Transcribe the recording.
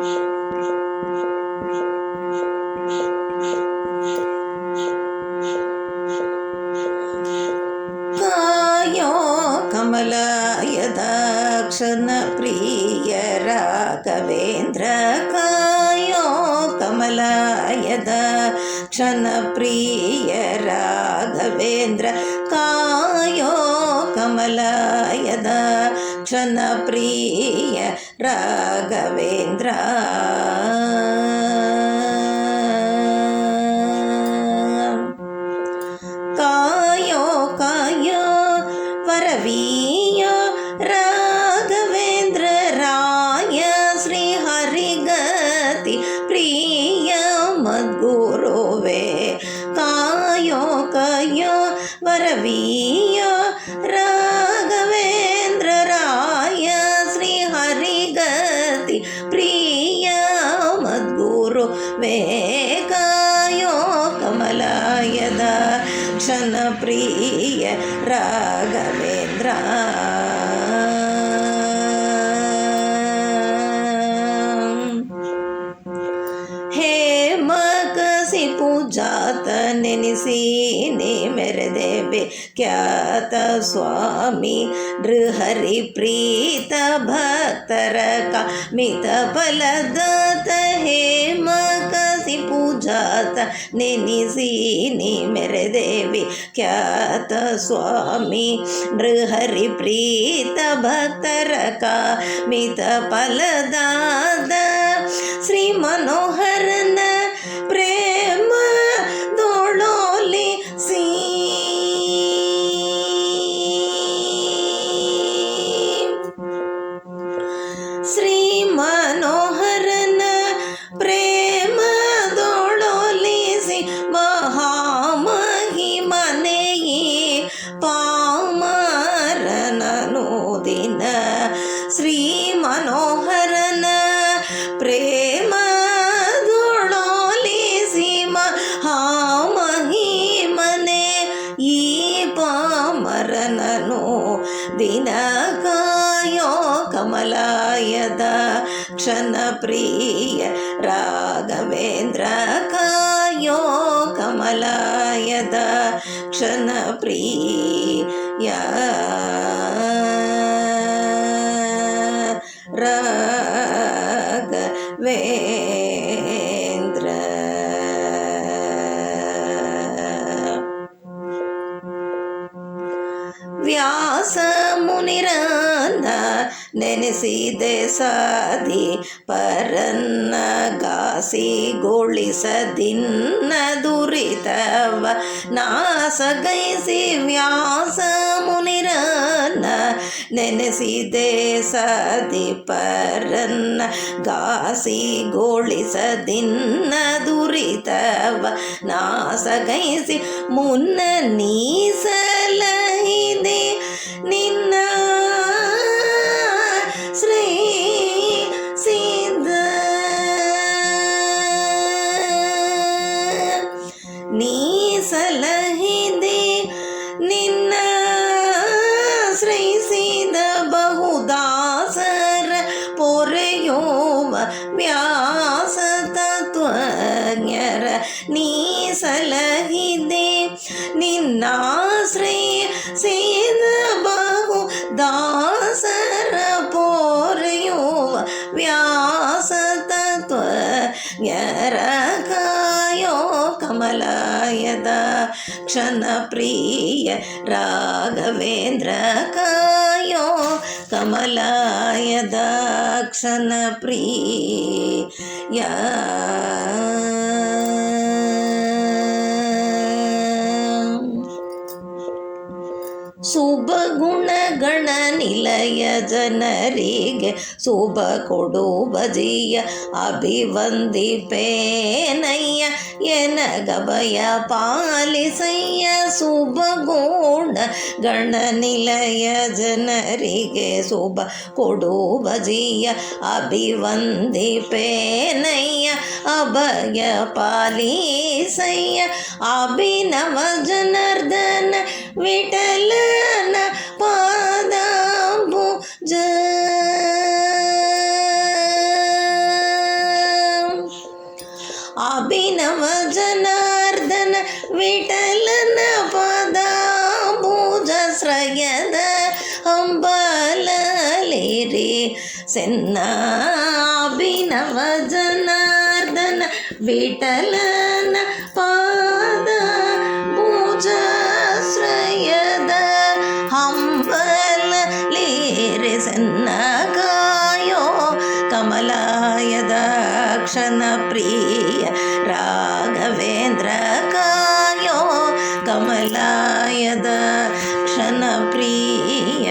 ಕಾಯೋ ಕಮಲಾಯದಾಕ್ಷನ ಪ್ರಿಯ ರಾಘವೇಂದ್ರ, ಕಾಯೋ ಕಮಲಾಯದಾಕ್ಷನ ಪ್ರಿಯ ರಾಘವೇಂದ್ರ, ಕಾಯೋ ಕಮಲಾಯದಾಕ್ಷನ ಪ್ರಿಯ ರಾಘವೇಂದ್ರ. ಕಾಯೋ ಕಾಯೋ ವರವೀಯೋ ರಾಘವೇಂದ್ರ ರಾಯ, ಶ್ರೀ ಹರಿಗತಿ ಪ್ರಿಯ ಮದ್ಗುರುವೇ. ಕಾಯೋ ಕಾಯೋ ವರವೀಯೋ ರಾಘವೇಂದ್ರ ರಾಯ, ಶ್ರೀ ಹರಿಗತಿ ಪ್ರಿಯ ಮದ್ಗುರುವೇ. ಕಾಯೋ ಕಮಲಾಯದ ಕ್ಷಣ ಪ್ರಿಯ ರಾಘವೇಂದ್ರ. ಹೇಮಕಸಿ ಪೂಜಾತ ನೆನೆಸಿ ನೇ ಮೆರೆದೇವೆ ಖ್ಯಾತ ಸ್ವಾಮಿ ನೃಹರಿ ಪ್ರೀತ ಭಕ್ತರ ಕಾಮಿತ ಫಲದಾತ. ಹೇಮಕಸಿ ಪೂಜಾತ ನೆನೆಸಿ ನೇ ಮೆರೆದೇವಿ ಖ್ಯಾತ ಸ್ವಾಮಿ ನೃಹರಿ ಪ್ರೀತ ಭಕ್ತರ ಕಾಮಿತ ಫಲದಾದ. ಶ್ರೀ ಮನೋಹರನ ಪ್ರೇಮ ದೋಳೋಲಿಸಿ, ಶ್ರೀ ಮನೋಹರನ ಪ್ರೇಮ ದೋಳೋಲಿಸಿ ಮಹಾಮಹಿಮನೆಯೇ ಪಾಮರನನು ದಿನ. ಶ್ರೀ ಮನೋಹರನ ಪ್ರೇಮ ದೋಳೋಲಿಸಿ ಮಹಾಮಹಿಮನೆ ಈ ಪಾಮರನನು ದಿನ. ಕಾಯೋ ಕಮಲಾಯದ ಕ್ಷಣ ಪ್ರಿಯ ರಾಘವೇಂದ್ರ, ಕಾಯೋ ಕಮಲಾಯದ ಕ್ಷಣ ಪ್ರಿಯ ರಾಘವೇಂದ್ರ. ವ್ಯಾಸ ಮುನಿರನ್ನ ನೆನೆಸಿದೆ ಸಾಧಿ ಪರನ್ನ ಗಾಸಿಗೊಳಿಸದಿನ್ನ ದುರಿತವ ನಾಸಗೈಸಿ. ವ್ಯಾಸ ಮುನಿರನ್ನ ನೆನೆಸಿದೆ ಸಾಧಿ ಪರನ್ನ ಗಾಸಿಗೊಳಿಸದಿನ್ನ ದುರಿತವ ನಾಸಗೈಸಿ. ಮುನ್ನ ನೀಸಲಹಿದೆ ನಿನ್ನ ಶ್ರೀ ಸಿದ್ಧ, ನೀಸಲಹಿದೆ ನಿನ್ನ ಶ್ರೈಸಿದ ಬಹುದಾಸರ ಪೊರೆಯೋವ ವ್ಯಾಸ ತತ್ವಜ್ಞರ. ನೀಸಲಹಿದೆ ನಿನ್ನಾಶ್ರಯಿಸಿದ ಬಹುದಾಸರ ಪೊರೆಯುವ ವ್ಯಾಸ ತತ್ವಜ್ಞರ. ಕಾಯೋ ಕಮಲಾಯದ ಕ್ಷಣ ಪ್ರಿಯ ರಾಘವೇಂದ್ರ, ಕಾಯೋ ಕಮಲಾಯದ ಕ್ಷಣ ಪ್ರಿಯ ಶುಭ ಗುಣಗಣ ನಿಲಯ ಜನರಿಗೆ ಶುಭ ಕೊಡು ಬಜಿಯ ಅಭಿವಂದಿಪೇನಯ್ಯ ಎನಗಭಯ ಪಾಲಿಸಯ್ಯ. ಶುಭ ಗುಣ ಗಣ ನಿಲಯ ಜನರಿಗೆ ಶುಭ ಕೊಡು ಬಜಿಯ ಅಭಿವಂದಿಪೇನಯ್ಯ ಅಭಯ ಪಾಲಿಸಯ್ಯ. ಅಭಿನವ ಜನಾರ್ದನ ವಿಠಲನ ಪಾದಾಂಬುಜ ಅಭಿನವ ಜನಾರ್ದನ ವಿಠಲನ ಪದ ಭುಜಶ್ರಯದ ಹಂಬಲಲೇರಿ ಸೆನ್ನ ಅಭಿನವ ಜನಾರ್ದನ ವಿಠಲನ ಪಾದ ಭುಜಶ್ರಯದ ಹಂಬಲಲೇರಿ ಸೆನ್ನ ಕಾಯೋ ಕಮಲಾಯದ ಕ್ಷಣ ಪ್ರಿಯ ರಾಘವೇಂದ್ರ ಕಾಯೋ ಕಮಲಾಯದ ಕ್ಷಣ ಪ್ರಿಯ